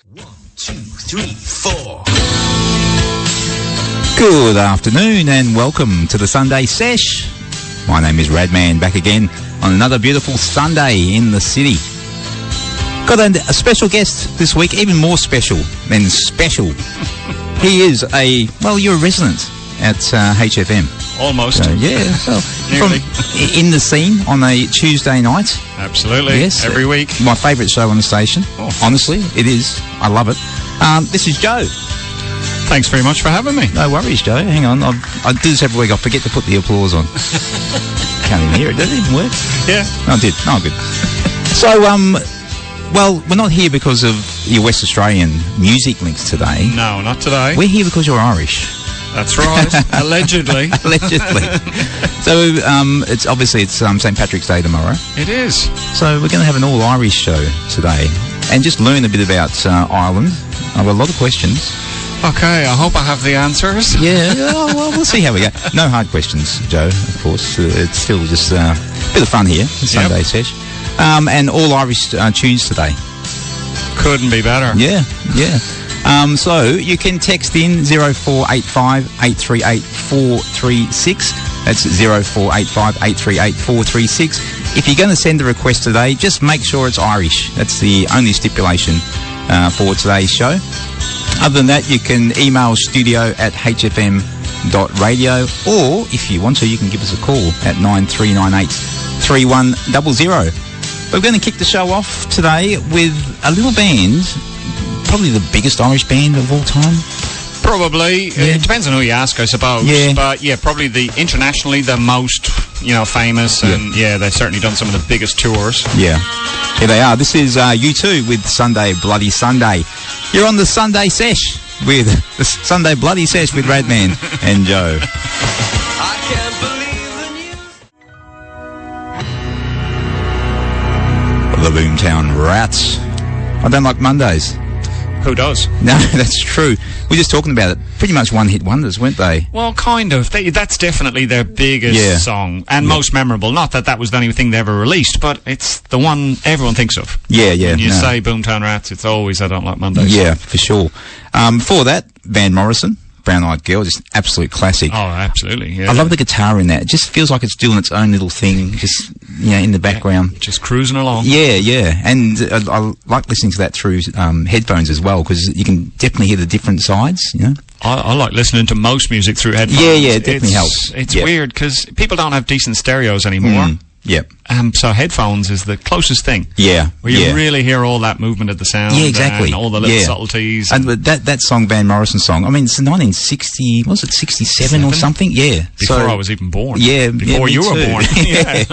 1, 2, 3, 4. Good afternoon and welcome to the Sunday Sesh. My name is Radman, back again on another beautiful Sunday in the city. Got a special guest this week, even more special than special. He is you're a resident at HFM. Almost. So, yeah, so from in the scene on a Tuesday night. Absolutely. Yes. Every week. My favourite show on the station. Oh. Honestly, it is. I love it. This is Joe. Thanks very much for having me. No worries, Joe. Hang on. I do this every week. I forget to put the applause on. Can't even hear it. Does it even work? Yeah. No, I did. Oh, good. So, well, we're not here because of your West Australian music links today. No, not today. We're here because you're Irish. That's right. Allegedly. Allegedly. So, it's St. Patrick's Day tomorrow. It is. So we're going to have an all-Irish show today and just learn a bit about Ireland. I've got a lot of questions. Okay, I hope I have the answers. Yeah, well, we'll see how we go. No hard questions, Joe, of course. It's still just a bit of fun here, the Sunday Sesh. And all Irish tunes today. Couldn't be better. Yeah. So you can text in 0485 838 436. That's 0485 838 436. If you're going to send a request today, just make sure it's Irish. That's the only stipulation for today's show. Other than that, you can email studio@hfm.radio, or if you want to, you can give us a call at 9398 3100. We're going to kick the show off today with a little band, probably the biggest Irish band of all time. Probably. Yeah. It depends on who you ask, I suppose. Yeah. But yeah, probably internationally the most, famous, and they've certainly done some of the biggest tours. Yeah. Here they are. This is U2 with Sunday Bloody Sunday. You're on the Sunday Sesh with the Sunday Bloody Sesh with Radman and Joe. I can't believe the Boomtown Rats. I don't like Mondays. Who does? No, that's true. We're just talking about it. Pretty much one-hit wonders, weren't they? Well, kind of. That's definitely their biggest song and most memorable. Not that was the only thing they ever released, but it's the one everyone thinks of. Yeah. When you say Boomtown Rats, it's always I Don't Like Mondays. Yeah, for sure. Before that, Van Morrison, Brown Eyed Girl, just absolute classic. Oh, absolutely. Yeah. I love the guitar in that. It just feels like it's doing its own little thing, just in the background. Yeah, just cruising along. Yeah. And I like listening to that through headphones as well, because you can definitely hear the different sides. I like listening to most music through headphones. Yeah, it definitely helps. It's weird because people don't have decent stereos anymore. Yep. So headphones is the closest thing. Yeah. Where you really hear all that movement of the sound. Yeah, exactly. And all the little subtleties. And that song, Van Morrison song, I mean, it's 1960, was it 67 or something? Yeah. Before I was even born. Yeah. Before you were born. Yeah.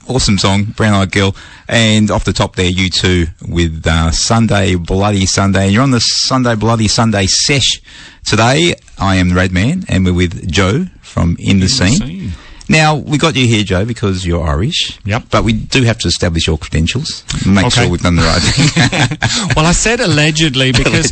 Awesome song, Brown Eyed Girl. And off the top there, U2 with Sunday Bloody Sunday. And you're on the Sunday Bloody Sunday Sesh today. I am the Radman, and we're with Joe from In the Scene. Now, we got you here, Joe, because you're Irish. Yep. But we do have to establish your credentials. Make sure we've done the right thing. Well, I said allegedly because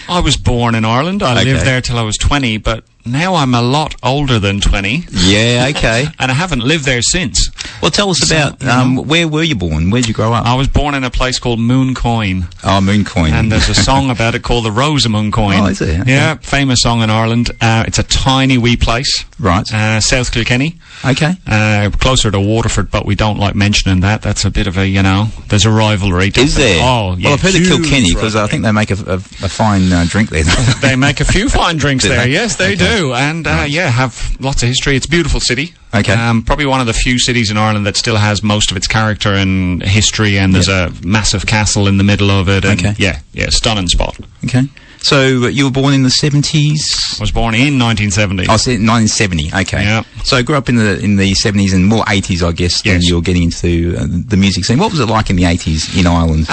I was born in Ireland. I lived there till I was 20, but now I'm a lot older than 20. Yeah, okay. And I haven't lived there since. Well, tell us about where were you born? Where did you grow up? I was born in a place called Mooncoin. Oh, Mooncoin. And there's a song about it called The Rose of Mooncoin. Oh, is it? Okay. Yeah, famous song in Ireland. It's a tiny wee place. Right. South Kilkenny. Okay. Closer to Waterford, but we don't like mentioning that. That's a bit of a, there's a rivalry. Is there? Oh, yeah. Well, I've heard of Kilkenny because I think they make a fine drink there. They make a few fine drinks there. Yes, they do. And, have lots of history. It's a beautiful city. Okay. Probably one of the few cities in Ireland that still has most of its character and history, and there's a massive castle in the middle of it. And stunning spot. Okay. So you were born in the 70s? I was born in 1970. Oh, 1970. Okay. Yeah. So I grew up in the 70s and more 80s, I guess, when you were getting into the music scene. What was it like in the 80s in Ireland?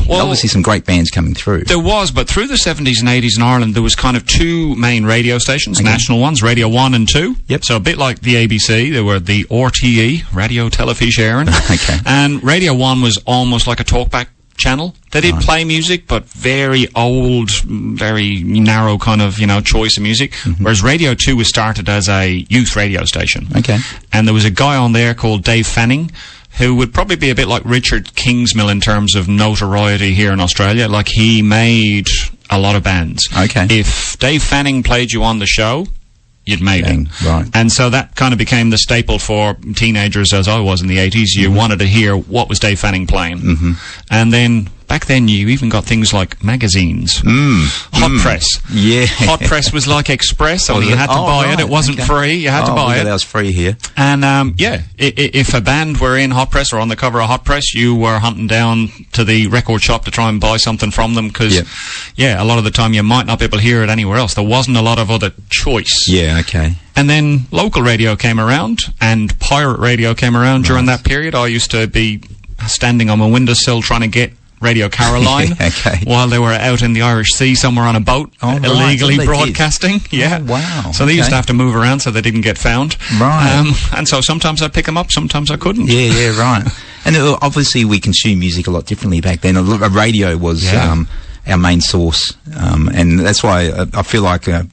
Well, obviously some great bands coming through. There was, but through the 70s and 80s in Ireland, there was kind of two main radio stations, national ones, Radio 1 and 2. Yep. So a bit like the ABC, there were the RTE, Radio Television. Okay. And Radio 1 was almost like a talkback channel. They did play music, but very old, very narrow kind of, choice of music. Whereas Radio 2 was started as a youth radio station. Okay. And there was a guy on there called Dave Fanning, who would probably be a bit like Richard Kingsmill in terms of notoriety here in Australia. Like, he made a lot of bands. Okay. If Dave Fanning played you on the show, you'd made it. Right. And so that kind of became the staple for teenagers, as I was in the 80s. You wanted to hear what was Dave Fanning playing. And then back then you even got things like magazines. Hot Press. Yeah. Hot Press was like Express, only you had to buy it. It wasn't free. You had to buy it. That was free here. And if a band were in Hot Press or on the cover of Hot Press, you were hunting down to the record shop to try and buy something from them, because a lot of the time you might not be able to hear it anywhere else. There wasn't a lot of other choice. Yeah, okay. And then local radio came around, and pirate radio came around during that period. I used to be standing on my windowsill trying to get Radio Caroline while they were out in the Irish Sea somewhere on a boat, illegally broadcasting. Oh, wow. So they used to have to move around so they didn't get found. Right. And so sometimes I'd pick them up, sometimes I couldn't. Yeah, right. And obviously we consumed music a lot differently back then. A radio was our main source, and that's why I feel like the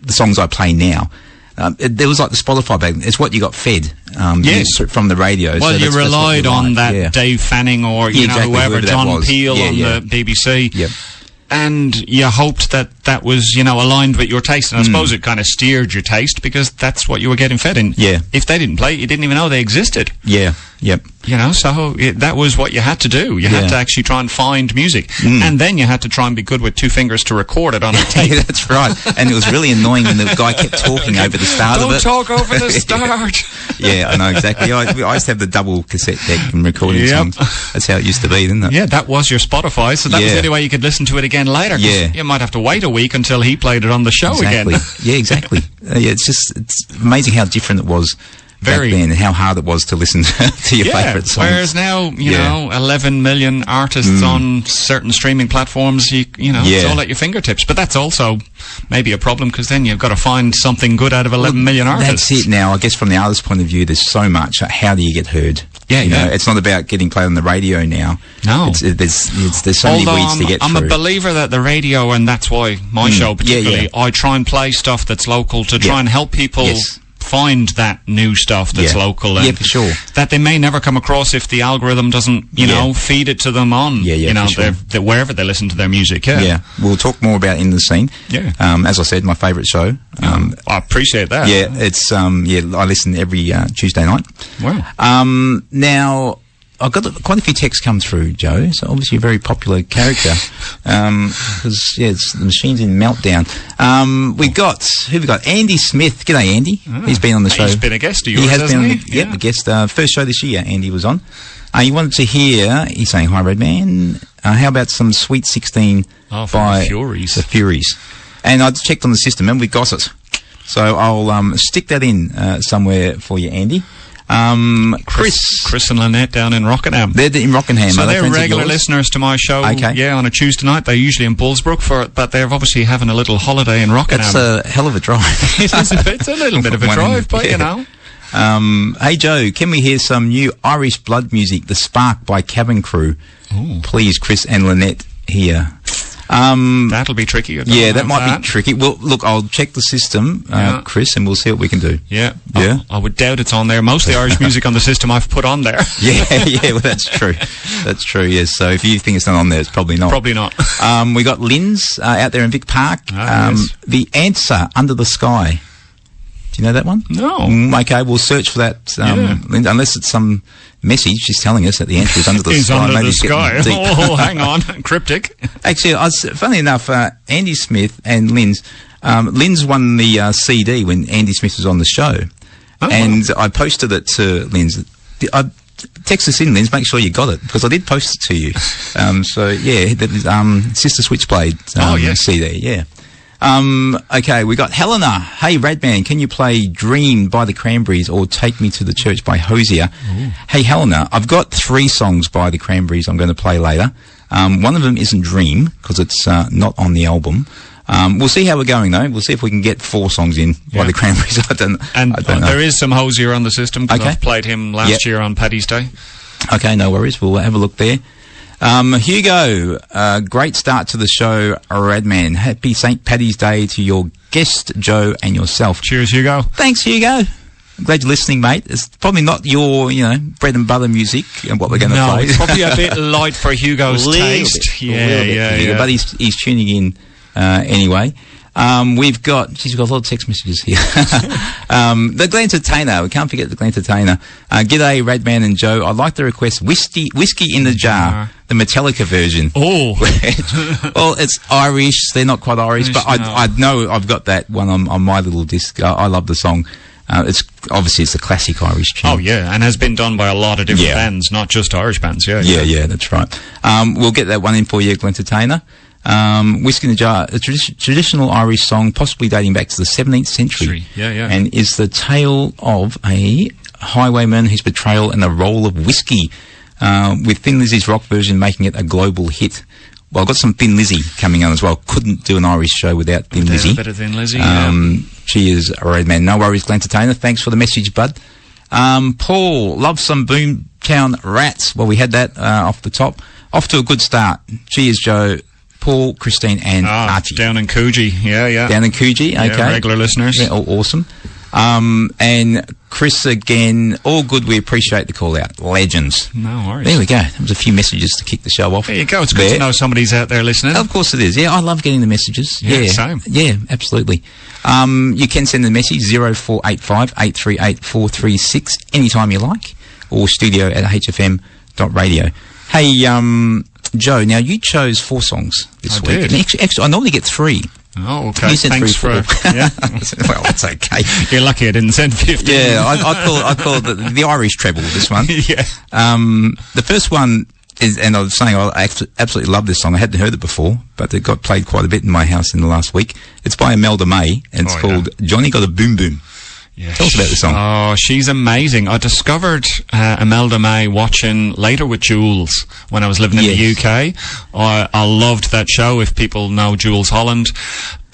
songs I play now, there was like the Spotify back then. It's what you got fed from the radio. Well, so you relied on that Dave Fanning or whoever, Don Peel on the BBC. Yep. And you hoped that was, aligned with your taste. And I suppose it kind of steered your taste, because that's what you were getting fed in. Yeah. If they didn't play it, you didn't even know they existed. Yeah, yep. So that was what you had to do. You had to actually try and find music. And then you had to try and be good with two fingers to record it on a tape. That's right. And it was really annoying when the guy kept talking over the start of it. Don't talk over the start. Yeah, I know, exactly. I used to have the double cassette deck and recording songs. That's how it used to be, didn't it? Yeah, that was your Spotify, so that was the only way you could listen to it again later. Yeah. You might have to wait a week until he played it on the show again. Yeah, exactly. It's amazing how different it was back then, and how hard it was to listen to your favourite songs. Whereas now, you know, 11 million artists on certain streaming platforms, it's all at your fingertips. But that's also maybe a problem, because then you've got to find something good out of 11 million artists. That's it now. I guess from the artist's point of view, there's so much. How do you get heard? You know, it's not about getting played on the radio now. No. There's so many weeds to get through. I'm a believer that the radio, and that's why my show particularly, I try and play stuff that's local to try and help people find that new stuff that's local. And for sure. That they may never come across if the algorithm doesn't, feed it to them on, wherever they listen to their music. Yeah. We'll talk more about In the Scene. Yeah. As I said, my favourite show. I appreciate that. Yeah, it's, I listen every Tuesday night. Wow. Now, I've got quite a few texts come through, Joe, so obviously a very popular character, because, it's the machine's in meltdown. Who we got? Andy Smith. G'day, Andy. He's been on the show. He's been a guest of yours, He has hasn't been he? the guest. First show this year, Andy was on. He wanted to hear, he's saying, hi, Radman, how about some Sweet 16 by the Furies? And I checked on the system, and we got it. So I'll stick that in somewhere for you, Andy. Chris and Lynette down in Rockingham. They're in Rockingham. So they're regular listeners to my show. Okay. Yeah, on a Tuesday night. They're usually in Bullsbrook but they're obviously having a little holiday in Rockingham. That's a hell of a drive. It's a little bit of a drive, but Hey Joe, can we hear some new Irish blood music, The Spark by Cabin Crew? Ooh. Please, Chris and Lynette here. That'll be tricky. That might be tricky. Well, look, I'll check the system, Chris, and we'll see what we can do. Yeah. I would doubt it's on there. Most of the Irish music on the system I've put on there. Well, that's true. That's true, yes. So if you think it's not on there, it's probably not. Probably not. We got Lynn's out there in Vic Park. Yes. The Answer, Under the Sky. Do you know that one? No. Okay, we'll search for that, Lynn, unless it's some message she's telling us that the answer is under the sky. Under Maybe the sky. Oh, hang on. Cryptic. Actually, funnily enough, Andy Smith and Lynn's won the CD when Andy Smith was on the show. Oh. And I posted it to Lynn's. Text us in, Lynn's, make sure you got it, because I did post it to you. That was Sister Switchblade CD, yeah. Okay, we got Helena. Hey, Radman, can you play Dream by the Cranberries or Take Me to the Church by Hosier? Ooh. Hey, Helena, I've got 3 songs by the Cranberries I'm going to play later. One of them isn't Dream, because it's not on the album. We'll see how we're going, though. We'll see if we can get 4 songs in by the Cranberries. I don't know. There is some Hosier on the system, because I've played him last year on Paddy's Day. Okay, no worries. We'll have a look there. Hugo, great start to the show, Radman. Happy St. Paddy's Day to your guest, Joe, and yourself. Cheers, Hugo. Thanks, Hugo. I'm glad you're listening, mate. It's probably not your, bread and butter music and what we're going to play. No, it's probably a bit light for Hugo's taste. Yeah. But he's tuning in anyway. We've got a lot of text messages here. The Glentertainer, we can't forget the Glentertainer. G'day, Radman and Joe. I'd like to request Whiskey in the Jar, the Metallica version. Oh. Well, it's Irish. They're not quite Irish, but I know I've got that one on my little disc. I love the song. It's a classic Irish tune. Oh yeah, and has been done by a lot of different bands, not just Irish bands. Yeah, that's right. We'll get that one in for you, Glentertainer. Whiskey in the Jar, a traditional Irish song, possibly dating back to the 17th century. Yeah. And is the tale of a highwayman, his betrayal, and the role of whiskey, with Thin Lizzy's rock version making it a global hit. Well, I've got some Thin Lizzy coming on as well. Couldn't do an Irish show without Thin Lizzy. A bit of Thin Lizzy, She is a Radman. No worries, Glentertainer. Thanks for the message, bud. Paul, love some Boomtown Rats. Well, we had that off the top. Off to a good start. Cheers, Joe. Paul, Christine, and Archie. Down in Coogee, yeah. Down in Coogee, okay. Yeah, regular listeners. Yeah, awesome. And Chris again, all good, we appreciate the call out. Legends. No worries. There we go. There was a few messages to kick the show off. There you go. It's good to know somebody's out there listening. Of course it is. Yeah, I love getting the messages. Yeah, same. Yeah, absolutely. You can send the message 0485 838 436 anytime you like, or studio@hfm.radio. Hey, Joe, now you chose 4 songs this week. Actually, I normally get 3. Oh, okay. You sent Thanks 3 yeah. Well, it's okay. You're lucky I didn't send 50. Yeah, I call it the Irish treble, this one. Yeah. The first one is, and I was saying I absolutely love this song. I hadn't heard it before, but it got played quite a bit in my house in the last week. It's by Imelda May, and it's called Johnny Got a Boom Boom. Yeah. Tell us about the song. Oh, she's amazing. I discovered Imelda May watching Later with Jules when I was living in the UK. I loved that show. If people know Jules Holland,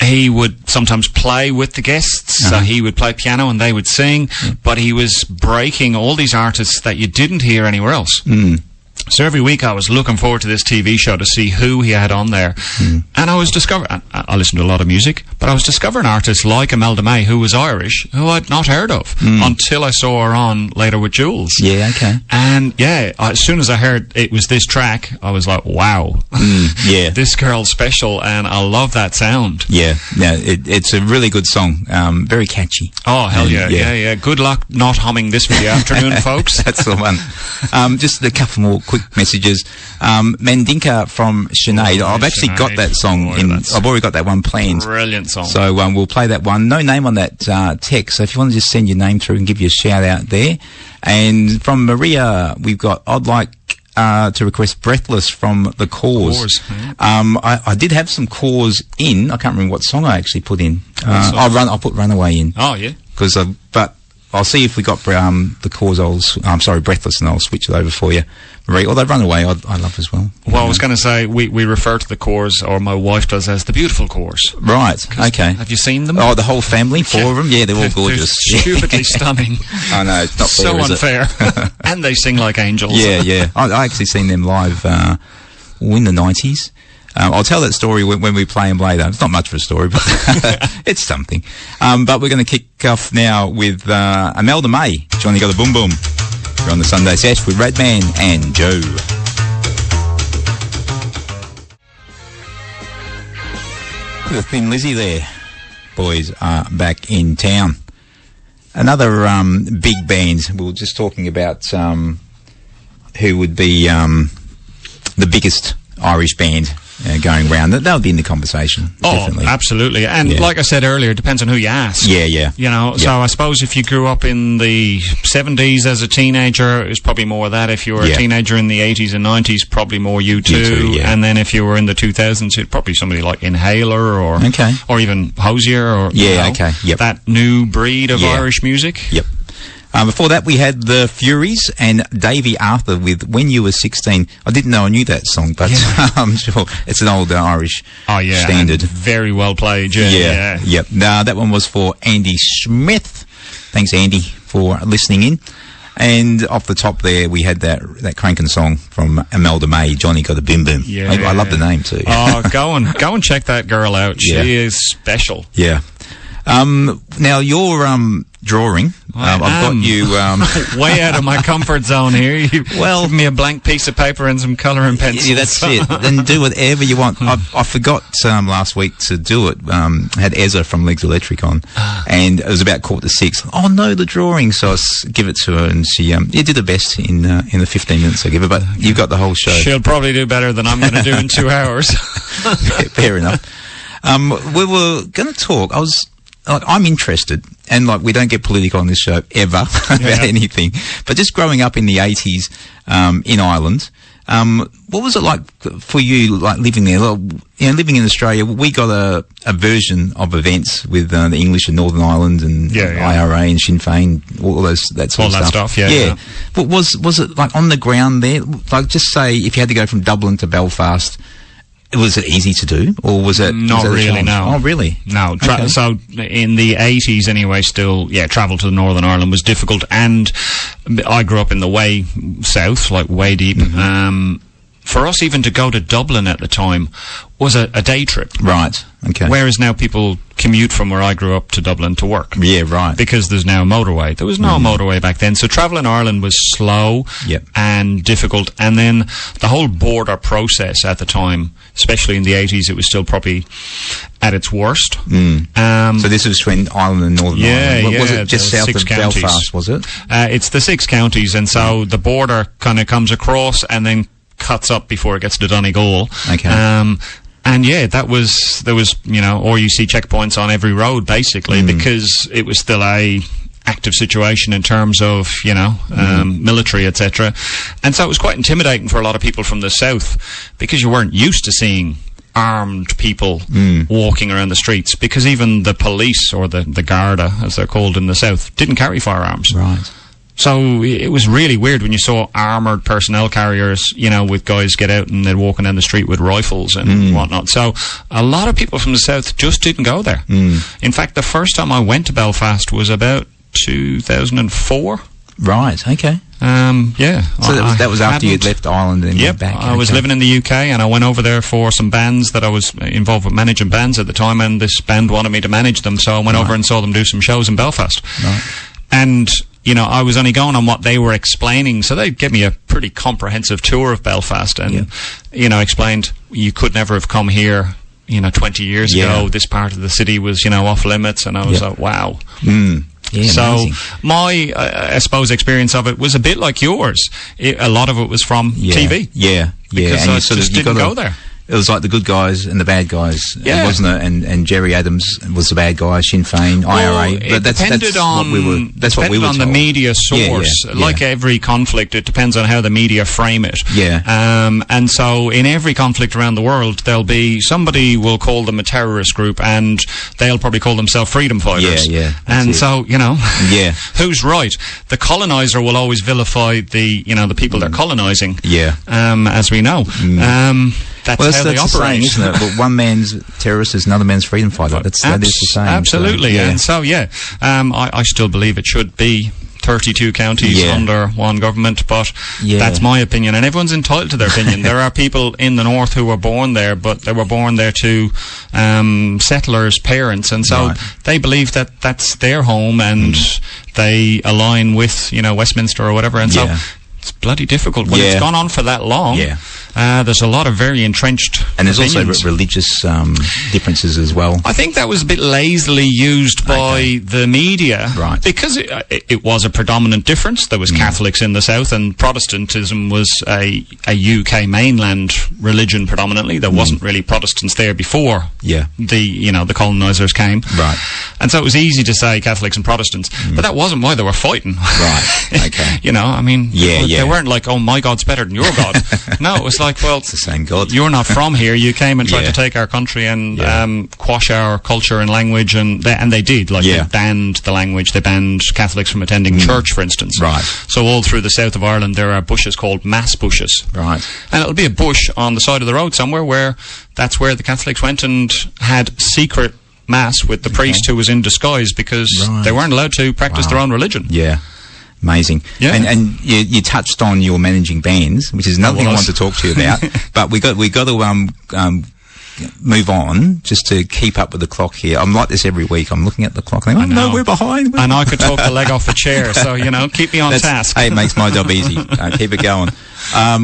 he would sometimes play with the guests. So he would play piano and they would sing, but he was breaking all these artists that you didn't hear anywhere else. So every week I was looking forward to this TV show to see who he had on there. And I was discovering, I listened to a lot of music, but I was discovering artists like Imelda May, who was Irish, who I'd not heard of until I saw her on Later with Jules. Yeah, okay. And as soon as I heard it was this track, I was like, wow. This girl's special, and I love that sound. Yeah, it's a really good song. Very catchy. Oh, hell yeah. Good luck not humming this for the afternoon, folks. That's the one. Just a couple more quick messages. Mandinka from Sinead. I've actually got that song I've already got that one planned. Brilliant song. So we'll play that one. No name on that text, so if you want to just send your name through and give you a shout out there. And from Maria, we've got I'd like to request Breathless from The Cause. I did have some Cause in. I can't remember what song I actually put in. I'll put Runaway in. Oh yeah. But I'll see if we got The Cause. Breathless, and I'll switch it over for you, Marie. Although Runaway, I love as well. Well, I was going to say we refer to the Cause, or my wife does, as the beautiful Cause. Right. Okay. Have you seen them? Oh, the whole family, 4 of them. Yeah, they're all gorgeous. They're stupidly stunning. I know, it's not fair, so unfair. And they sing like angels. Yeah. I actually seen them live in the 90s. I'll tell that story when we play them later. It's not much of a story, but it's something. But we're going to kick off now with Imelda May. Johnny Got a Boom Boom. You're on the Sunday Sesh with Radman and Joe. The Thin Lizzy there. Boys are back in town. Another big band. We were just talking about who would be the biggest Irish band going round. That would be in the conversation. Definitely. Absolutely. And like I said earlier, it depends on who you ask. Yeah. You know, so I suppose if you grew up in the 70s as a teenager, it was probably more that. If you were a teenager in the 80s and 90s, probably more U2. And then if you were in the 2000s, it'd probably somebody like Inhaler or even Hosier or that new breed of Irish music. Yep. Before that, we had the Furies and Davey Arthur with When You Were 16. I didn't know I knew that song, but I'm sure it's an old Irish standard. Very well played, Yep. Now, that one was for Andy Smith. Thanks, Andy, for listening in. And off the top there, we had that cranking song from Imelda May, Johnny Got a Bim Bim. Yeah. I love the name, too. Oh, go and check that girl out. She is special. Yeah. Now your drawing, I've got you way out of my comfort zone here. You give me a blank piece of paper and some colour and pencils. Yeah, that's it. Then do whatever you want. I forgot last week to do it. Had Ezra from Legs Electric on, and it was about 5:45. Oh no, the drawing. So I give it to her, and she did the best in the 15 minutes I give her. But you've got the whole show. She'll probably do better than I'm going to do in 2 hours. Fair enough. We were going to talk. I'm interested, and we don't get political on this show ever about anything. But just growing up in the 80s in Ireland, what was it like for you, living there? Living in Australia, we got a version of events with the English in Northern Ireland and IRA and Sinn Féin, all that sort of stuff. Yeah. But was it on the ground there? Just say if you had to go from Dublin to Belfast. Was it easy to do, or was it not really? No. Oh, really? No. So in the 80s, anyway, still, travel to Northern Ireland was difficult, and I grew up in the way south, way deep. Mm-hmm. For us, even to go to Dublin at the time was a day trip. Right. Okay. Whereas now people commute from where I grew up to Dublin to work. Yeah, right. Because there's now a motorway. There was no motorway back then. So travel in Ireland was slow and difficult. And then the whole border process at the time, especially in the 80s, it was still probably at its worst. So this was between Ireland and Northern Ireland. Was it just south of Belfast, was it? It's the 6 counties. And so the border kind of comes across and then cuts up before it gets to Donegal. Okay. And there was or you see checkpoints on every road basically because it was still a active situation in terms of military, etc. And so it was quite intimidating for a lot of people from the south because you weren't used to seeing armed people walking around the streets, because even the police, or the Garda as they're called in the south, didn't carry firearms. Right. So it was really weird when you saw armoured personnel carriers, with guys get out and they're walking down the street with rifles and whatnot. So a lot of people from the south just didn't go there. In fact, the first time I went to Belfast was about 2004. Right, okay. So that was after you'd left Ireland and went back. I was living in the UK, and I went over there for some bands that I was involved with managing bands at the time, and this band wanted me to manage them, so I went over and saw them do some shows in Belfast. Right. And I was only going on what they were explaining, so they gave me a pretty comprehensive tour of Belfast and, explained you could never have come here, 20 years ago. This part of the city was, off limits, and I was like, wow. Yeah, so amazing. my, I suppose, experience of it was a bit like yours. A lot of it was from TV. Yeah. Because and I just didn't go there. It was like the good guys and the bad guys, wasn't it? And Jerry Adams was the bad guy, Sinn Féin, IRA. But that's what we were. That's what we were told. On the media source. Like every conflict, it depends on how the media frame it. Yeah. And so in every conflict around the world, there'll be somebody will call them a terrorist group, and they'll probably call themselves freedom fighters. Yeah. And so who's right? The colonizer will always vilify the people they're colonizing. Yeah. As we know. That's how they operate, the saying, isn't it? But one man's terrorist is another man's freedom fighter. That is the saying. Absolutely. So, and so, I still believe it should be 32 counties under one government, but that's my opinion, and everyone's entitled to their opinion. There are people in the north who were born there, but they were born there to settlers' parents, and so they believe that that's their home, and they align with Westminster or whatever, and so it's bloody difficult when it's gone on for that long. There's a lot of very entrenched and there's opinions. Also religious differences as well. I think that was a bit lazily used by the media, because it was a predominant difference. There was Catholics in the south, and Protestantism was a UK mainland religion predominantly. There wasn't really Protestants there before the colonisers came. Right. And so it was easy to say Catholics and Protestants, but that wasn't why they were fighting. Right. Okay. They weren't like, oh, my God's better than your God. No, it was like, well, it's the same God. You're not from here. You came and tried to take our country and quash our culture and language, and they did. They banned the language. They banned Catholics from attending church, for instance. Right. So all through the south of Ireland, there are bushes called mass bushes. Right. And it'll be a bush on the side of the road somewhere where that's where the Catholics went and had secret mass with the priest who was in disguise, because they weren't allowed to practice their own religion. Yeah. Amazing. Yeah. And you touched on your managing bands, which is another thing I want to talk to you about. But we got to move on just to keep up with the clock here. I'm like this every week. I'm looking at the clock and no, we're behind. And I could talk the leg off a chair, so, keep me on task. Hey, it makes my job easy. Keep it going.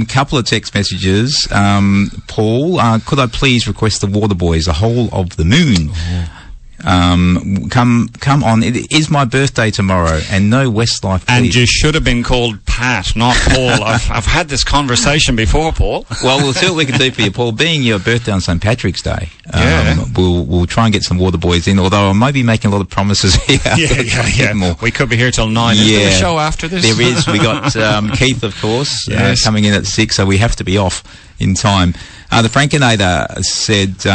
Couple of text messages. Paul, could I please request the Waterboys, The Whole of the Moon? Oh. Come on. It is my birthday tomorrow, and no Westlife, please. And you should have been called Pat, not Paul. I've had this conversation before, Paul. Well, we'll see what we can do for you, Paul. Being your birthday on St. Patrick's Day, yeah. we'll try and get some Waterboys in, although I might be making a lot of promises here. Yeah. We could be here till 9. Is there a show after this? There is. We got Keith, of course, yes. Coming in at 6, so we have to be off in time. The Frankinator said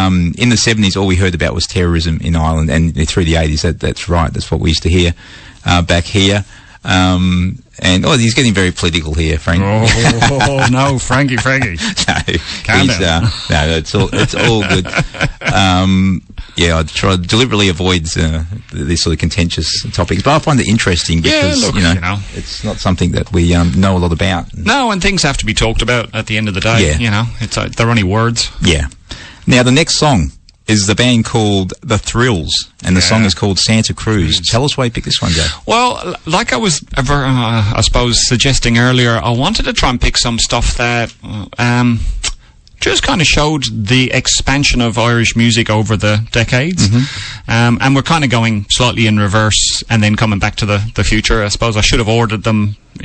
in the 70s all we heard about was terrorism in Ireland, and through the 80s that's right. That's what we used to hear back here. And he's getting very political here, Frank. Oh no, Frankie. No, calm down. No, it's all good. I try to deliberately avoid these sort of contentious topics, but I find it interesting because it's not something that we know a lot about. No, and things have to be talked about at the end of the day. Yeah. It's they're only words. Yeah. Now the next song is the band called The Thrills, and the song is called Santa Cruz. Tell us why you picked this one, Joe. Well, like I was, I suppose, suggesting earlier, I wanted to try and pick some stuff that just kind of showed the expansion of Irish music over the decades. Mm-hmm. And we're kind of going slightly in reverse and then coming back to the future. I suppose I should have ordered them, by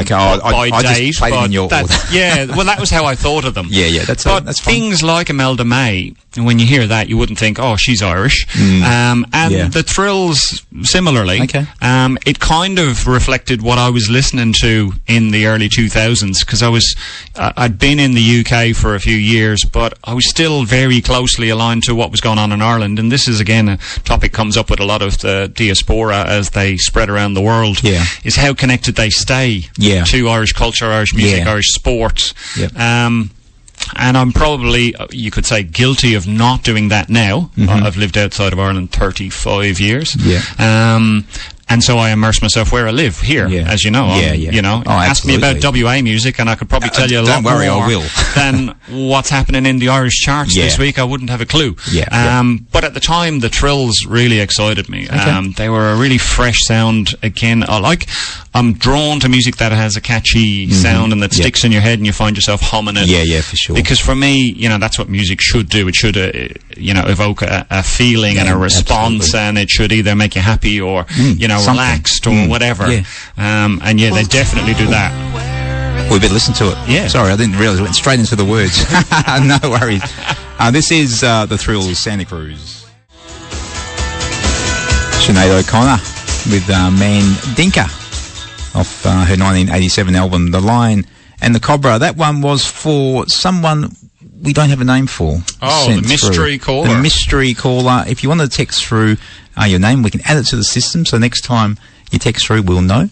date. Just played them in your order. Yeah, well, that was how I thought of them. Yeah, that's fine. Things like Imelda May, when you hear that, you wouldn't think, oh, she's Irish. The Thrills, similarly. Okay. It kind of reflected what I was listening to in the early 2000s, because I'd been in the UK for a few years, but I was still very closely aligned to what was going on in Ireland. And this is, again, a topic comes up with a lot of the diaspora as they spread around the world, is how connected they stay to Irish culture, Irish music, Irish sport. Yep. And I'm probably, you could say, guilty of not doing that now. Mm-hmm. I've lived outside of Ireland 35 years. Yeah. And so I immerse myself where I live, here, as you know. Ask me about WA music and I could probably tell you a lot more I will. than what's happening in the Irish charts this week. I wouldn't have a clue. But at the time, the Thrills really excited me. Okay. They were a really fresh sound. Again, I'm drawn to music that has a catchy sound and that sticks in your head and you find yourself humming it. Yeah, for sure. Because for me, that's what music should do. It should, evoke a feeling and a response, and it should either make you happy or, relaxed or whatever. They definitely do that. We better listen to it. Yeah. Sorry, I didn't realise it went straight into the words. No worries. This is The Thrills, Santa Cruz. Sinead O'Connor with Mandinka off her 1987 album, The Lion and the Cobra. That one was for someone we don't have a name for. Oh, the mystery caller. The mystery caller. If you want to text through your name, we can add it to the system, so next time you text through, we'll know.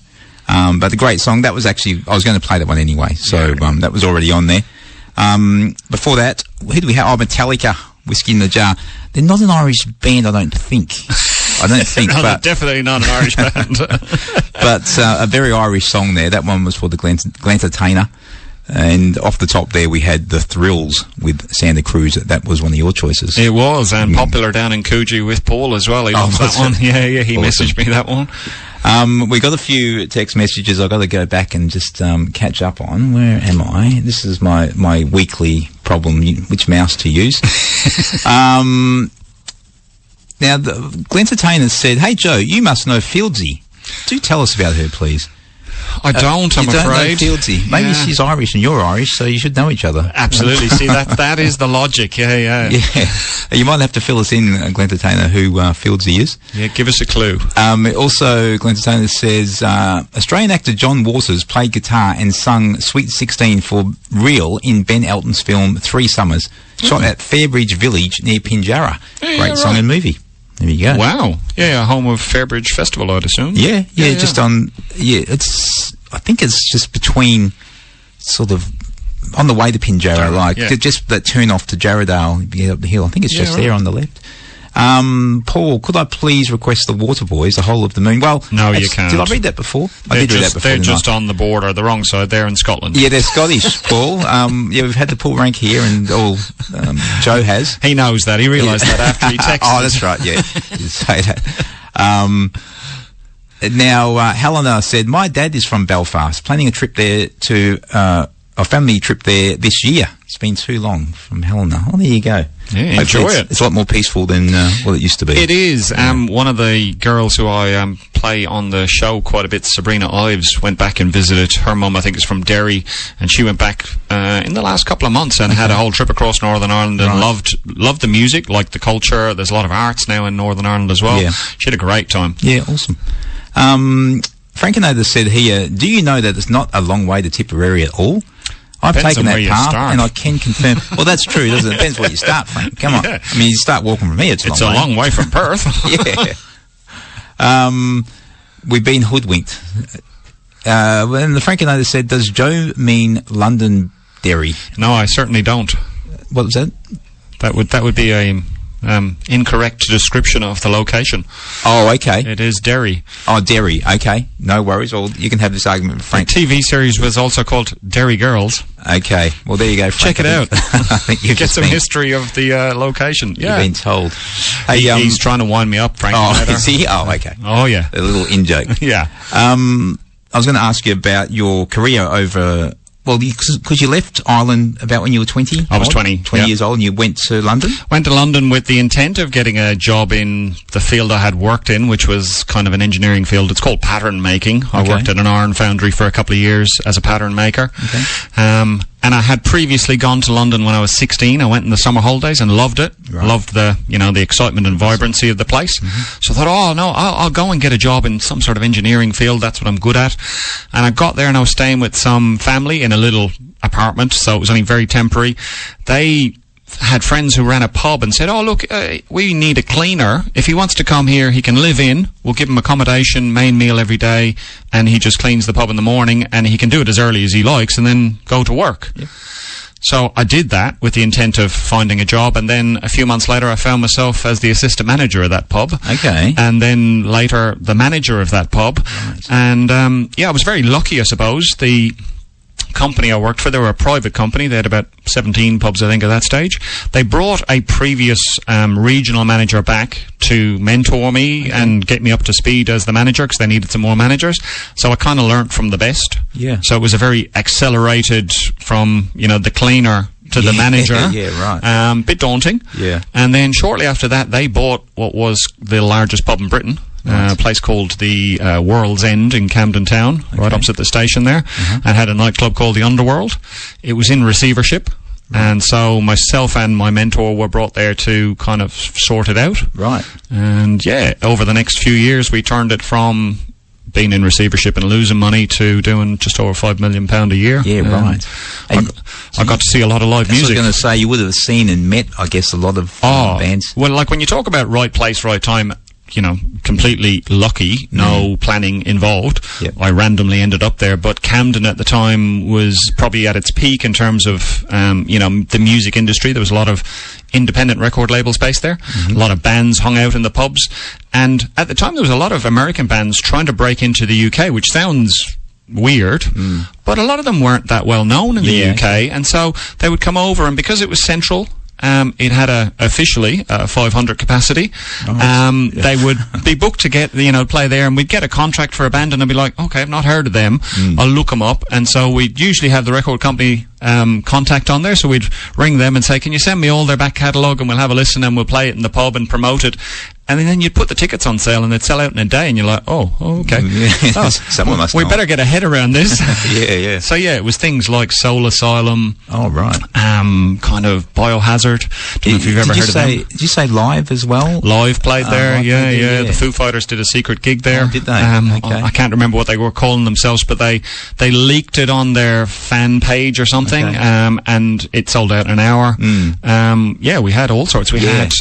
But the great song, that was actually, I was going to play that one anyway, so that was already on there. Before that, who do we have? Oh, Metallica, Whiskey in the Jar. They're not an Irish band, I don't think. No, but definitely not an Irish band. But a very Irish song there. That one was for the Glentatainer. And off the top there, we had The Thrills with Santa Cruz. That was one of your choices. It was, and popular down in Coogee with Paul as well. He loves that one. Yeah, he messaged me that one. We got a few text messages I've got to go back and just catch up on. Where am I? This is my weekly problem, which mouse to use. Now, the Glentatainer said, "Hey, Joe, you must know Fieldsy. Do tell us about her, please." I don't, I'm afraid. Know Fieldsy. Maybe she's Irish and you're Irish, so you should know each other. Absolutely. See, that is the logic. Yeah. You might have to fill us in, Glentatainer, who Fieldsy is. Yeah, give us a clue. Also, Glentatainer says, Australian actor John Waters played guitar and sung Sweet 16 for real in Ben Elton's film 3 Summers, shot at Fairbridge Village near Pinjarra. Great song and movie. There you go. Wow. Yeah, home of Fairbridge Festival, I'd assume. Yeah, just on... Yeah, I think it's just between, sort of, on the way to Pinjarra, just that turn off to Jarradale, you get up the hill. I think it's just there on the left. Paul, could I please request the Waterboys, The Whole of the Moon? Well, no, you can't. Did I read that before? I did read that before. They're just on the border, the wrong side. They're in Scotland. Yeah, they're Scottish, Paul. Yeah, we've had the Paul rank here, and Joe has. He knows that. He realised that after he texted. Oh, that's right. Yeah, you did say that. Now, Helena said, my dad is from Belfast, planning a trip there a family trip there this year. It's been too long, from Helena. Oh, there you go. Yeah, enjoy it. It's a lot more peaceful than what it used to be. It is. One of the girls who I play on the show quite a bit, Sabrina Ives, went back and visited. Her mum, I think, is from Derry, and she went back in the last couple of months and had a whole trip across Northern Ireland and loved the music, liked the culture. There's a lot of arts now in Northern Ireland as well. Yeah. She had a great time. Yeah, awesome. Frankenather said here, do you know that it's not a long way to Tipperary at all? I've taken that path, and I can confirm. Well, that's true, doesn't it? Depends where you start, Frank. Come on. Yeah. I mean, you start walking from here, it's a long way from Perth. Yeah. We've been hoodwinked. And the Frankenather said, does Joe mean Londonderry? No, I certainly don't. What was that? That would be a incorrect description of the location. Oh, okay. It is Derry. Oh, Derry. Okay. No worries. Well, you can have this argument with Frank. The TV series was also called Derry Girls. Okay. Well, there you go, Frank. Check it out. I think you've Get some history of the location. Yeah. You've been told. Hey, he's trying to wind me up, Frank. Oh, is he? Oh, okay. Oh, yeah. A little in-joke. Yeah. I was going to ask you about your career over... Well, because you left Ireland about when you were 20? I was 20 years old, and you went to London? Went to London with the intent of getting a job in the field I had worked in, which was kind of an engineering field. It's called pattern making. I worked at an iron foundry for a couple of years as a pattern maker. Okay. And I had previously gone to London when I was 16. I went in the summer holidays and loved it. Right. Loved the excitement and vibrancy of the place. Mm-hmm. So I thought, I'll go and get a job in some sort of engineering field. That's what I'm good at. And I got there and I was staying with some family in a little apartment, so it was only very temporary. They had friends who ran a pub and said, look, we need a cleaner. If he wants to come here, he can live in. We'll give him accommodation, main meal every day, and he just cleans the pub in the morning, and he can do it as early as he likes and then go to work. Yep. So I did that with the intent of finding a job, and then a few months later I found myself as the assistant manager of that pub. Okay. And then later the manager of that pub. Right. And I was very lucky, I suppose. The company I worked for, they were a private company. They had about 17 pubs, I think, at that stage. They brought a previous regional manager back to mentor me and get me up to speed as the manager, because they needed some more managers. So I kind of learnt from the best. Yeah. So it was a very accelerated from, the cleaner to the manager. Yeah, right. Bit daunting. Yeah. And then shortly after that, they bought what was the largest pub in Britain. A place called the World's End in Camden Town, right opposite the station there, and had a nightclub called the Underworld. It was in receivership, and so myself and my mentor were brought there to kind of sort it out. Right. And over the next few years, we turned it from being in receivership and losing money to doing just over £5 million a year. Yeah, right. I got to see a lot of live music. I was going to say, you would have seen and met, I guess, a lot of bands. Well, like when you talk about right place, right time, completely lucky, no planning involved. Yep. I randomly ended up there, but Camden at the time was probably at its peak in terms of, the music industry. There was a lot of independent record labels based there. Mm-hmm. A lot of bands hung out in the pubs. And at the time, there was a lot of American bands trying to break into the UK, which sounds weird, but a lot of them weren't that well known in the UK. And so they would come over, and because it was central, it had officially a 500 capacity. They would be booked to get, play there, and we'd get a contract for a band, and I'd be like, okay, I've not heard of them. I'll look them up. And so we'd usually have the record company contact on there, so we'd ring them and say, can you send me all their back catalogue, and we'll have a listen, and we'll play it in the pub and promote it. And then you'd put the tickets on sale, and they'd sell out in a day, and you're like, okay. Someone must we better get a head around this. Yeah. So, it was things like Soul Asylum. Oh, right. Kind of Biohazard. Don't know if you've ever heard of them. Did you say Live as well? Live played there, yeah. The Foo Fighters did a secret gig there. Oh, did they? Okay. I can't remember what they were calling themselves, but they leaked it on their fan page or something, and it sold out in an hour. We had all sorts. We had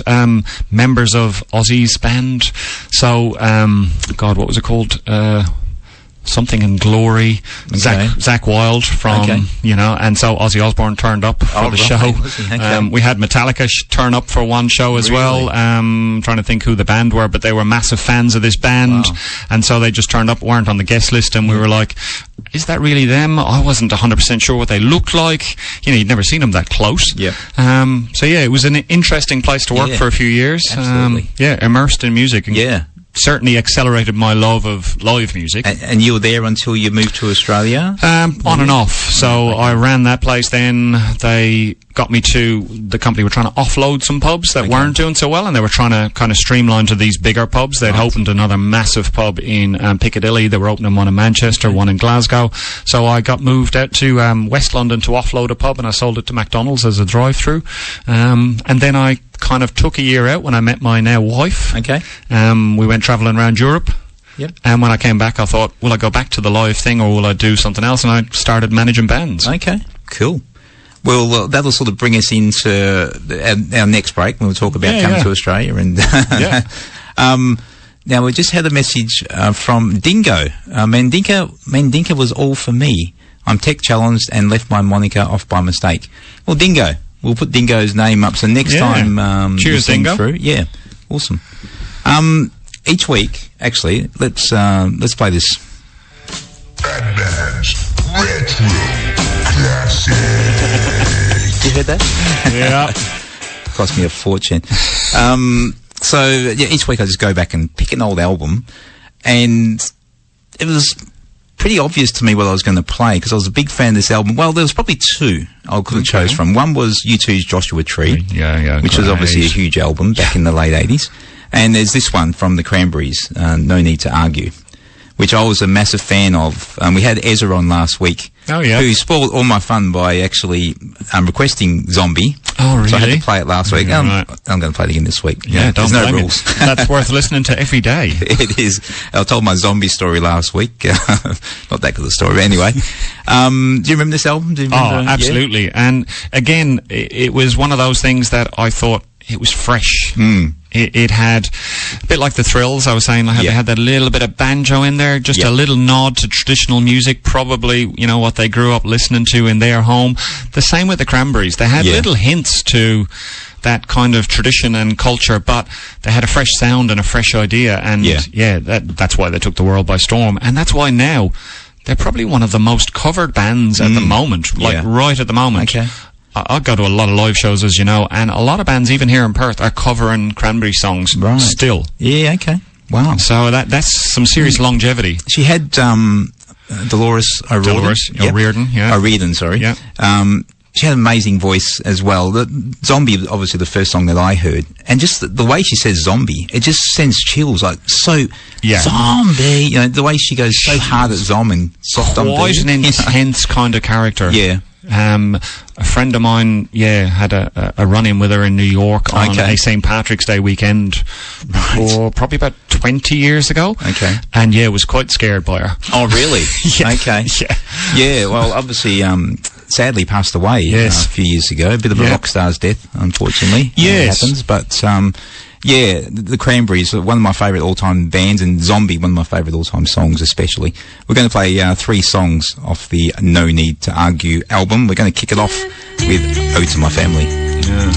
members of Ozzy's band. So, what was it called? Something in Glory, Zach Wilde from, you know, and so Ozzy Osbourne turned up for the show. We had Metallica turn up for one show as well. Trying to think who the band were, but they were massive fans of this band, and so they just turned up, weren't on the guest list, and we were like, is that really them? I wasn't 100% sure what they looked like. You know, you'd never seen them that close. So yeah, it was an interesting place to work for a few years. Immersed in music. Certainly accelerated my love of live music. And you were there until you moved to Australia? On and off. So I ran that place then. They got me to, the company were trying to offload some pubs that weren't doing so well, and they were trying to kind of streamline to these bigger pubs. They'd opened another massive pub in Piccadilly. They were opening one in Manchester, one in Glasgow. So I got moved out to West London to offload a pub, and I sold it to McDonald's as a drive-through. And then I kind of took a year out when I met my now wife. We went travelling around Europe. And when I came back, I thought, will I go back to the live thing, or will I do something else? And I started managing bands. Cool. Well, that'll sort of bring us into our next break when we'll talk about coming to Australia. And now, we just had a message from Dingo. Mandinka was all for me. I'm tech challenged and left my moniker off by mistake. Well, Dingo, we'll put Dingo's name up. So next time, cheers, Dingo. Through, awesome. Each week, actually, let's play this. Radman's Retro Classic. You heard that? Cost me a fortune. Each week I just go back and pick an old album, and it was pretty obvious to me what I was going to play, because I was a big fan of this album. Well, there was probably two I could have chose from. One was U2's Joshua Tree, which was obviously a huge album back in the late 80s. And there's this one from the Cranberries, No Need to Argue, which I was a massive fan of. We had Ezra on last week, who spoiled all my fun by actually requesting Zombie. Oh, really? So I had to play it last week. I'm going to play it again this week. There's no rules. That's worth listening to every day. It is. I told my zombie story last week. Not that good a story, but anyway. Do you remember this album? Do you remember? Absolutely. And again, it was one of those things that I thought it was fresh. It had a bit like the Thrills. I was saying, they had that little bit of banjo in there, just a little nod to traditional music, probably, you know, what they grew up listening to in their home. The same with the Cranberries. They had little hints to that kind of tradition and culture, but they had a fresh sound and a fresh idea, and that's why they took the world by storm. And that's why now they're probably one of the most covered bands at the moment, right at the moment. I go to a lot of live shows, as you know, and a lot of bands, even here in Perth, are covering Cranberry songs still. Wow. So that's some serious longevity. She had Dolores O'Riordan. O'Riordan, sorry. She had an amazing voice as well. The Zombie, obviously, the first song that I heard, and just the way she says "zombie," it just sends chills. Like zombie, you know, the way she goes so hard at zom and soft on. Quite an intense kind of character. A friend of mine, had a run-in with her in New York on a St. Patrick's Day weekend, probably about 20 years ago. And was quite scared by her. Oh, really? Well, obviously, sadly passed away a few years ago. A bit of a rock star's death, unfortunately. It happens, but the Cranberries are one of my favourite all-time bands, and Zombie, one of my favourite all-time songs especially. We're going to play 3 songs off the No Need to Argue album. We're going to kick it off with Ode to My Family.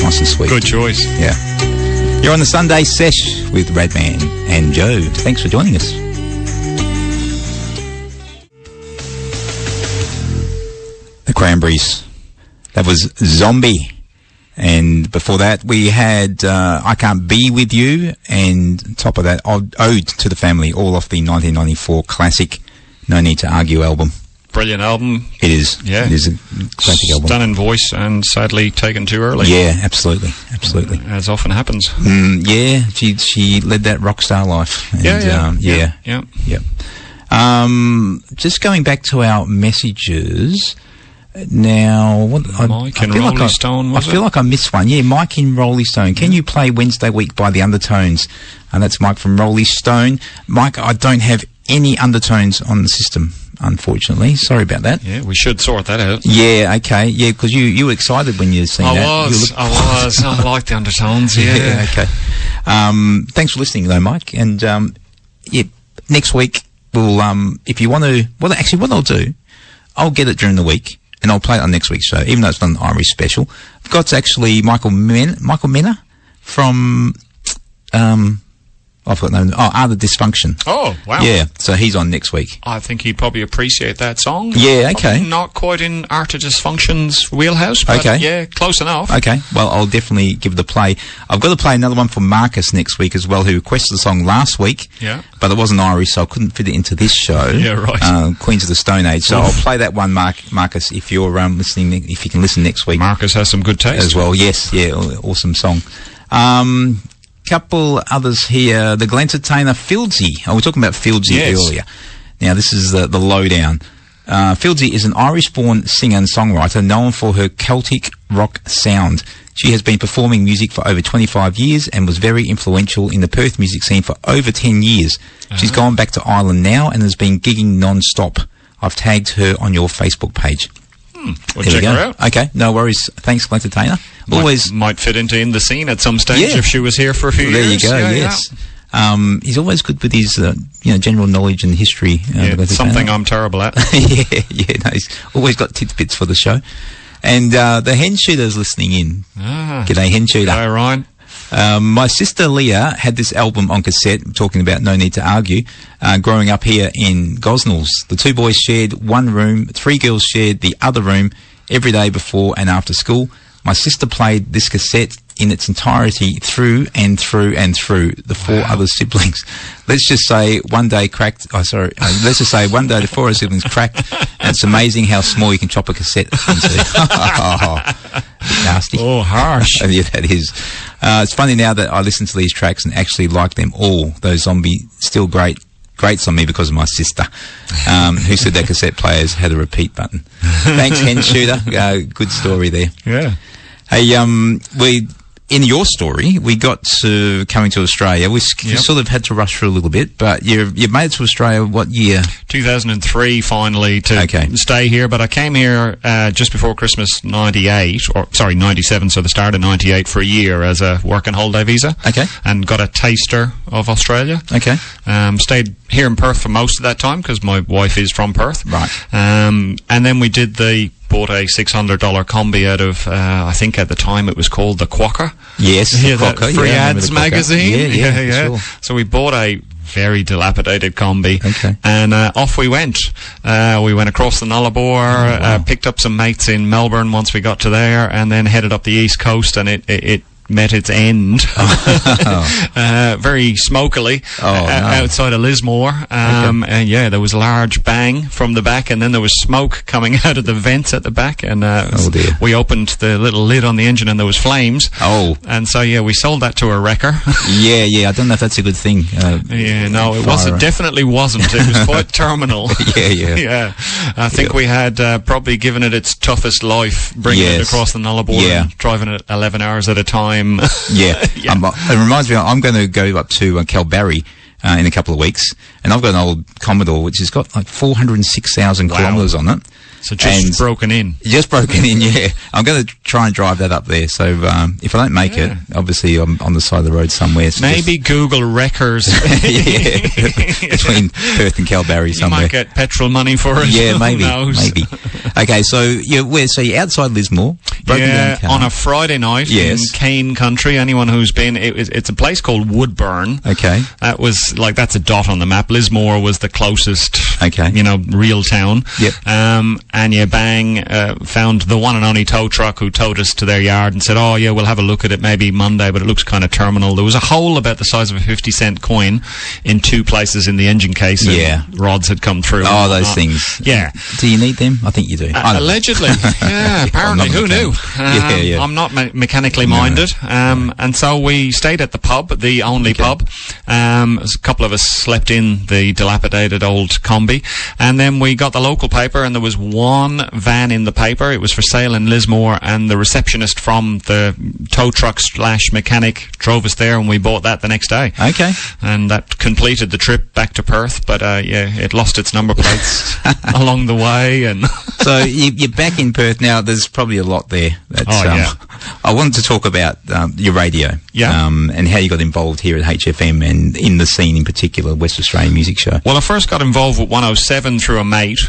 Nice and sweet. Good choice. You're on the Sunday Sesh with Radman and Joe. Thanks for joining us. The Cranberries. That was Zombie. And before that, we had I Can't Be With You, and top of that, Ode to the Family, all off the 1994 classic No Need to Argue album. Brilliant album. It is. It is a classic album. Stunning voice, and sadly taken too early. Absolutely. As often happens. She led that rock star life. And, just going back to our messages. Now, Mike and Rolling Stone, I feel like I missed one. Mike in Rolling Stone. Can you play Wednesday Week by the Undertones? And that's Mike from Rolling Stone. Mike, I don't have any undertones on the system, unfortunately. Sorry about that. We should sort that out. Because you were excited when you seen that. I was. I like the undertones, Thanks for listening, though, Mike. And, next week, if you want to, well, actually, what I'll do, I'll get it during the week, and I'll play it on next week's show, even though it's not an Irish special. I've got actually Michael Menner from, I've got no. Art of Dysfunction. Oh, wow. Yeah, so he's on next week. I think he'd probably appreciate that song. Yeah, okay. Probably not quite in Art of Dysfunction's wheelhouse, but okay. Yeah, close enough. Okay, well, I'll definitely give it a play. I've got to play another one for Marcus next week as well, who requested the song last week. Yeah. But it wasn't Irish, so I couldn't fit it into this show. Yeah, right. Queens of the Stone Age. So I'll play that one, Marcus, if you're listening, if you can listen next week. Marcus has some good taste. As well, yes, yeah, awesome song. Couple others here. The Glentertainer, Fieldsy. Oh, we're talking about Fieldsy earlier. Now, this is the lowdown. Fieldsy is an Irish-born singer and songwriter known for her Celtic rock sound. She has been performing music for over 25 years and was very influential in the Perth music scene for over 10 years. She's gone back to Ireland now and has been gigging non-stop. I've tagged her on your Facebook page. We'll check her out. Okay, no worries. Thanks, Glentertainer. Might fit into in the scene at some stage if she was here for a few years. There you go, yes. Yeah. He's always good with his, general knowledge and history. Something I'm terrible at. No, he's always got tidbits for the show. And the Hen Shooter's listening in. G'day, Hen Shooter. G'day, Ryan. My sister Leah had this album on cassette, talking about No Need to Argue, growing up here in Gosnells. The two boys shared one room, three girls shared the other room every day before and after school. My sister played this cassette in its entirety through and through and through. The four other siblings. Let's just say one day let's just say one day the four other siblings cracked, and it's amazing how small you can chop a cassette into. Nasty. Oh, harsh. Yeah, that is. It's funny now that I listen to these tracks and actually like them all. Those Zombie, still grates on me because of my sister, who said that cassette players had a repeat button. Thanks, Hen Shooter. Good story there. Yeah. Hey, in your story, we got to coming to Australia. We sort of had to rush through a little bit, but you made it to Australia what year? 2003, finally, to stay here. But I came here just before Christmas, 97, so the start of 98, for a year as a work and holiday visa. Okay. And got a taster of Australia. Okay. Stayed here in Perth for most of that time because my wife is from Perth. Right. And then we bought a $600 combi out of, I think at the time it was called the Quokka. Yes, the Quokka. Free Ads magazine. Yeah. Sure. So we bought a very dilapidated combi. Okay. And off we went. We went across the Nullarbor, picked up some mates in Melbourne once we got to there, and then headed up the east coast, and it met its end very smokily outside of Lismore. And there was a large bang from the back, and then there was smoke coming out of the vents at the back, and we opened the little lid on the engine and there was flames. And so we sold that to a wrecker. I don't know if that's a good thing. It wasn't. Definitely wasn't. It was quite terminal. I think we had probably given it its toughest life, bringing it across the Nullarbor and driving it 11 hours at a time. It reminds me, I'm going to go up to Kalbarri in a couple of weeks, and I've got an old Commodore which has got like 406,000 kilometres on it. So just broken in. Just broken in, yeah. I'm going to try and drive that up there. So if I don't make it, obviously I'm on the side of the road somewhere. So maybe Google wreckers. Between Perth and Kalbarri somewhere. You might get petrol money for it. Yeah, maybe. Who knows? Maybe. Okay, so you're outside Lismore. On a Friday night in Cane Country. Anyone who's been, it's a place called Woodburn. Okay. That was that's a dot on the map. Lismore was the closest. Real town. Yep. And found the one and only tow truck who towed us to their yard and said, we'll have a look at it maybe Monday, but it looks kind of terminal. There was a hole about the size of a 50-cent coin in two places in the engine case, and rods had come through. Those things. Yeah. Do you need them? I think you do. Allegedly. Apparently. Who knew? I'm not mechanically minded. And so we stayed at the pub, the only pub. A couple of us slept in the dilapidated old combi, and then we got the local paper, and there was one van in the paper. It was for sale in Lismore, and the receptionist from the tow truck / mechanic drove us there, and we bought that the next day. Okay. And that completed the trip back to Perth, but it lost its number plates along the way. And so you're back in Perth now. There's probably a lot there. there. I wanted to talk about your radio, and how you got involved here at HFM and in the scene in particular, West Australian Music Show. Well, I first got involved with 107 through a mate,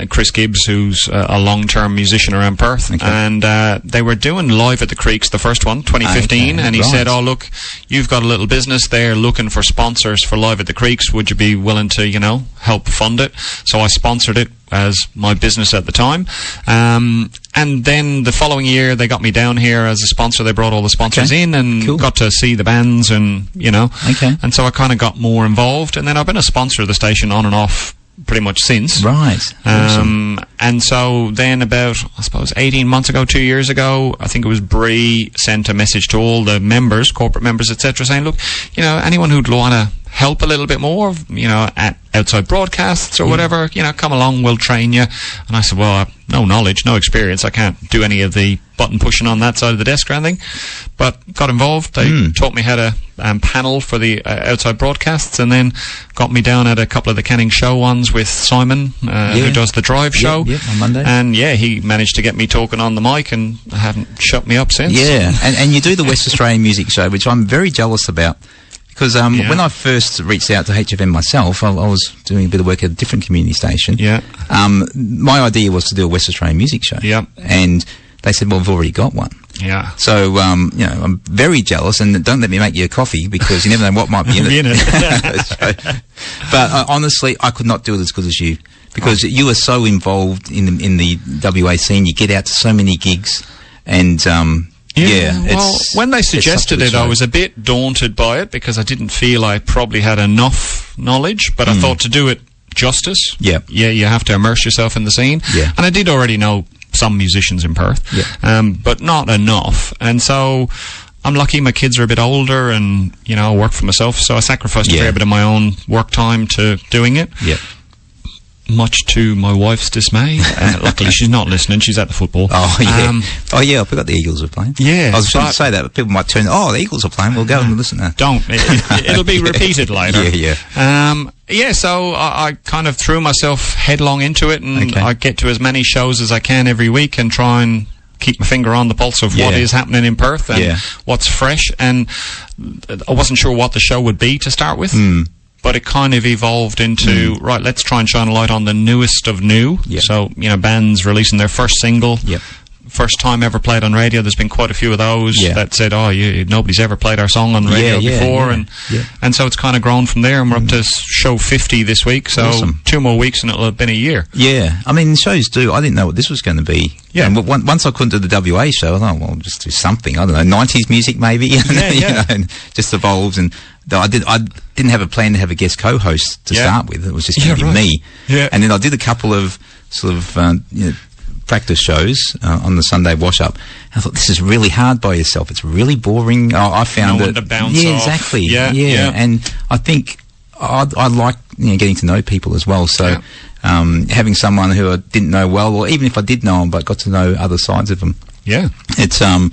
Chris Gibbs, who's a long-term musician around Perth, and they were doing Live at the Creeks, the first one, 2015, and he said, "Oh, look, you've got a little business there looking for sponsors for Live at the Creeks. Would you be willing to, help fund it?" So I sponsored it as my business at the time. And then the following year, they got me down here as a sponsor. They brought all the sponsors in and got to see the bands and, And so I kind of got more involved. And then I've been a sponsor of the station on and off pretty much since. Right. Awesome. And so then about, I suppose, 18 months ago, 2 years ago, I think it was Bree sent a message to all the members, corporate members, etc., saying, look, anyone who'd want to help a little bit more, at outside broadcasts or whatever, come along, we'll train you. And I said, well, I have no knowledge, no experience. I can't do any of the button pushing on that side of the desk or anything. But got involved. They taught me how to panel for the outside broadcasts, and then got me down at a couple of the Canning Show ones with Simon, who does the Drive show. On Monday. And he managed to get me talking on the mic and haven't shut me up since. Yeah, and you do the West Australian Music Show, which I'm very jealous about. Because when I first reached out to HFM myself, I was doing a bit of work at a different community station. Yeah. My idea was to do a West Australian Music Show. Yeah. And they said, well, we've already got one. Yeah. So, I'm very jealous, and don't let me make you a coffee because you never know what might be in it. But honestly, I could not do it as good as you because you are so involved in the WA scene. You get out to so many gigs and... well, when they suggested it, I was a bit daunted by it because I didn't feel I probably had enough knowledge, but I thought to do it justice, you have to immerse yourself in the scene. Yeah. And I did already know some musicians in Perth, but not enough. And so I'm lucky my kids are a bit older and, I work for myself, so I sacrificed a fair bit of my own work time to doing it. Yeah. Much to my wife's dismay. Luckily, she's not listening. She's at the football. Oh, yeah. I forgot the Eagles are playing. Yeah. I was going to say that, but people might turn, the Eagles are playing. We'll go and listen now. Don't. It'll be repeated later. So I kind of threw myself headlong into it, and I get to as many shows as I can every week and try and keep my finger on the pulse of what is happening in Perth and what's fresh. And I wasn't sure what the show would be to start with. But it kind of evolved into, right, let's try and shine a light on the newest of new. Yep. So, bands releasing their first single. Yep. First time ever played on radio. There's been quite a few of those that said, nobody's ever played our song on radio before. And so it's kind of grown from there, and we're up to show 50 this week. So awesome. 2 more weeks and it'll have been a year. Yeah. I mean, shows do. I didn't know what this was going to be. Yeah. And once I couldn't do the WA show, I thought, well, I'll just do something. I don't know, 90s music maybe. And just evolves. And I didn't have a plan to have a guest co-host to start with. It was just going to be me. Yeah. And then I did a couple of sort of practice shows on the Sunday wash-up. I thought, this is really hard by yourself. It's really boring. I found no one to bounce off. Exactly. Yeah. And I think I like getting to know people as well. So having someone who I didn't know well, or even if I did know them, but got to know other sides of them. Yeah, it's so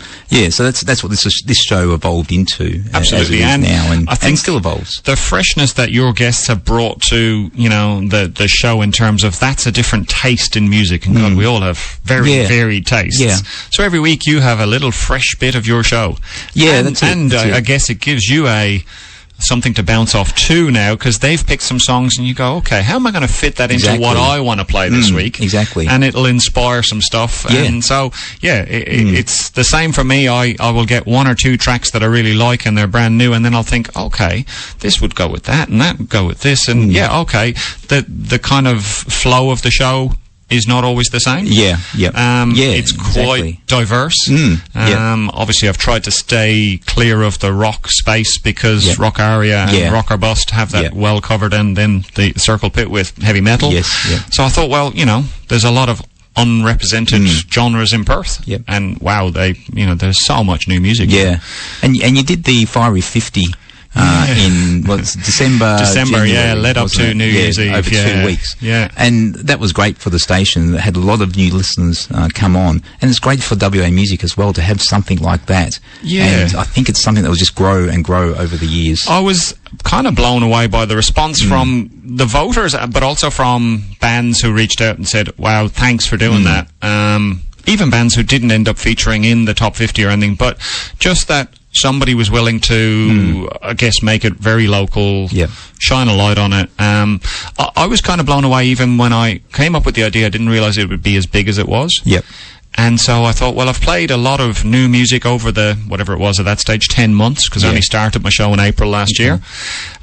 that's what this show evolved into. Absolutely, as it is and now, and I think and still evolves. The freshness that your guests have brought to the show in terms of that's a different taste in music, and God, we all have very varied tastes. Yeah. So every week you have a little fresh bit of your show. Yeah, and I guess it gives you something to bounce off to now, because they've picked some songs and you go, okay, how am I going to fit that into what I want to play this week? Exactly. And it'll inspire some stuff. Yeah. And so, it's the same for me. I will get 1 or 2 tracks that I really like and they're brand new, and then I'll think, okay, this would go with that and that would go with this. And the kind of flow of the show is not always the same. It's quite diverse. Obviously, I've tried to stay clear of the rock space because Rock Aria and Rock or Bust have that well covered, and then the Circle Pit with heavy metal. So I thought, well, there's a lot of unrepresented genres in Perth, and wow, there's so much new music. And you did the Fiery 50. In December, January, led up to New Year's Eve, over 2 weeks, and that was great for the station. It had a lot of new listeners come on, and it's great for WA music as well to have something like that. And I think it's something that will just grow and grow over the years. I was kind of blown away by the response from the voters, but also from bands who reached out and said, "Wow, thanks for doing that." even bands who didn't end up featuring in the top 50 or anything, but just that somebody was willing to, I guess, make it very local, shine a light on it. I was kind of blown away even when I came up with the idea. I didn't realize it would be as big as it was. Yep. And so I thought, well, I've played a lot of new music over the, whatever it was at that stage, 10 months, because I only started my show in April last year.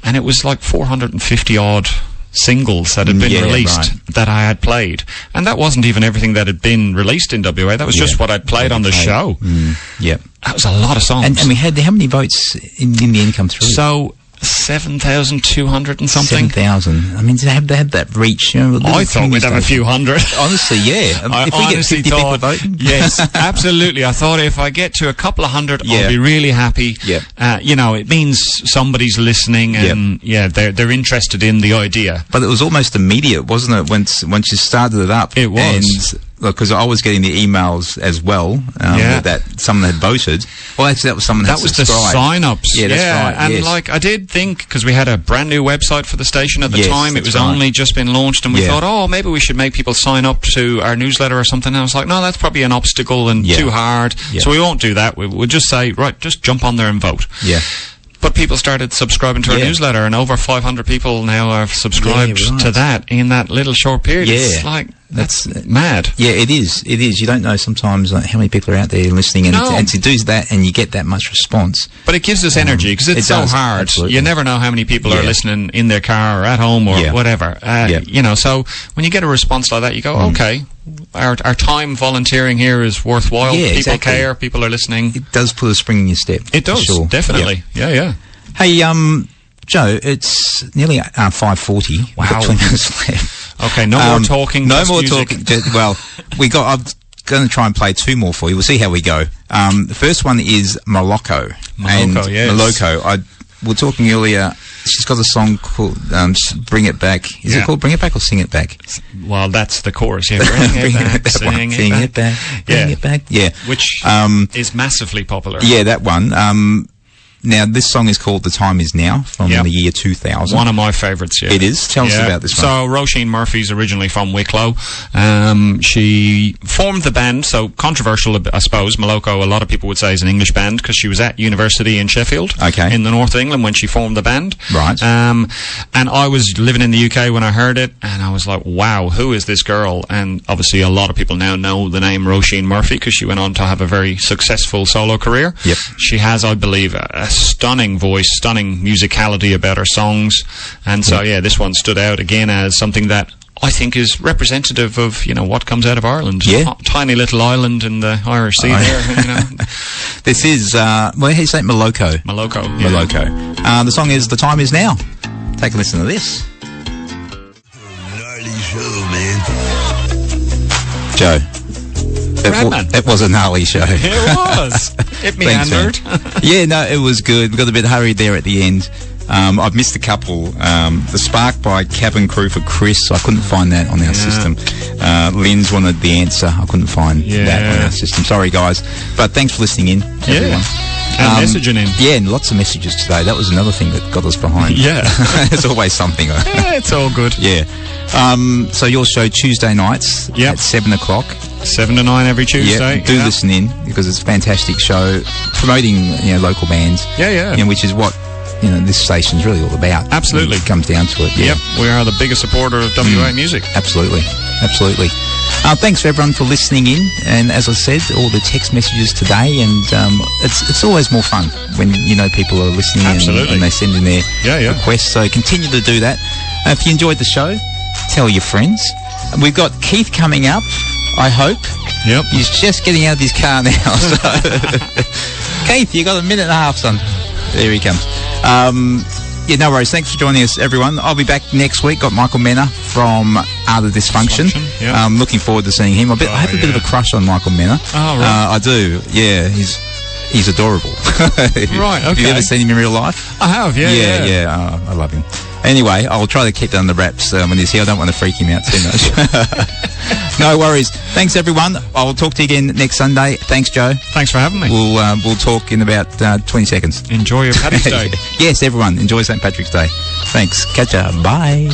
And it was like 450-odd singles that had been released that I had played. And that wasn't even everything that had been released in WA. That was just what I'd played on the show. That was a lot of songs. And we had, how many votes in the end come through? So 7,200 and something. 7,000. I mean, they have that reach. You know, I thought we'd have a few hundred. Honestly, yeah. I if we honestly get 50 thought, people voting. yes, absolutely. I thought if I get to a couple of hundred, I'll be really happy. You know, it means somebody's listening, and they're interested in the idea. But it was almost immediate, wasn't it? Once you started it up, it was. Because I was getting the emails as well that someone had voted. Well, actually, that was someone that was subscribed. The sign-ups. Yeah, that's right. And like I did think, because we had a brand new website for the station at the time, it was only just been launched, and we thought, oh, maybe we should make people sign up to our newsletter or something. And I was like, no, that's probably an obstacle and too hard. So we won't do that. We'll just say, right, just jump on there and vote. Yeah. But people started subscribing to our newsletter, and over 500 people now are subscribed to that in that little short period. It's like, that's mad. Yeah, it is. It is. You don't know sometimes how many people are out there listening, and to do that and you get that much response. But it gives us energy, because it's so hard. Absolutely. You never know how many people are listening in their car or at home or whatever. You know, so when you get a response like that, you go, okay, our time volunteering here is worthwhile. People care. People are listening. It does put a spring in your step. It does, definitely. Yeah. Hey, Joe, it's nearly 5:40. Wow. We've got 20 minutes left. Okay, no more talking. No more music. talking. Well, I'm going to try and play two more for you. We'll see how we go. The first one is Moloko. Moloko. We were talking earlier. She's got a song called "Bring It Back." Is it called "Bring It Back" or "Sing It Back"? Well, that's the chorus. Yeah, bring it back, sing it back, bring it back. Yeah, which is massively popular. Yeah, that one. Now, this song is called "The Time Is Now" from the year 2000. One of my favourites, It is. Tell us about this one. So, Roisin Murphy's originally from Wicklow. She formed the band, so controversial, I suppose. Moloko, a lot of people would say, is an English band, because she was at university in Sheffield, in the north of England, when she formed the band. Right. And I was living in the UK when I heard it, and I was like, wow, who is this girl? And obviously, a lot of people now know the name Roisin Murphy, because she went on to have a very successful solo career. Yep. She has, I believe, a stunning voice, stunning musicality about her songs, and so this one stood out again as something that I think is representative of, you know, what comes out of Ireland. Tiny little island in the Irish Sea there, you know. This is how do you say it? Moloko. Moloko. The song is "The Time Is Now." Take a listen to this. Gnarly show, man. Joe. Radman. It was a gnarly show. It was. It meandered. Yeah, no, it was good. We got a bit hurried there at the end. I've missed a couple. The Spark by Cabin Crew for Chris. I couldn't find that on our system. Lynn's wanted the answer. I couldn't find that on our system. Sorry, guys. But thanks for listening in, everyone. And messaging in. Yeah, and lots of messages today. That was another thing that got us behind. Yeah. There's always something. It's all good. Yeah. So your show Tuesday nights at 7 o'clock. 7 to 9 every Tuesday. Yeah, do listen in, because it's a fantastic show promoting, you know, local bands. Yeah. You know, which is what, you know, this station's really all about. Absolutely. It comes down to it. Yep, we are the biggest supporter of WA music. Absolutely. Thanks for everyone for listening in, and as I said, all the text messages today, and it's always more fun when, you know, people are listening and they send in their requests, so continue to do that. If you enjoyed the show, tell your friends. We've got Keith coming up, I hope. Yep. He's just getting out of his car now. So. Keith, you got a minute and a half, son. There he comes. Yeah, no worries. Thanks for joining us, everyone. I'll be back next week. Got Michael Menner from Art of Dysfunction. Looking forward to seeing him. I have a bit of a crush on Michael Menner. Oh, right. I do. Yeah, he's adorable. Right, okay. Have you ever seen him in real life? I have, yeah. I love him. Anyway, I'll try to keep that on the wraps when he's here. I don't want to freak him out too much. No worries. Thanks, everyone. I'll talk to you again next Sunday. Thanks, Joe. Thanks for having me. We'll talk in about 20 seconds. Enjoy your Paddy's Day. Yes, everyone. Enjoy St. Patrick's Day. Thanks. Catch ya. Bye.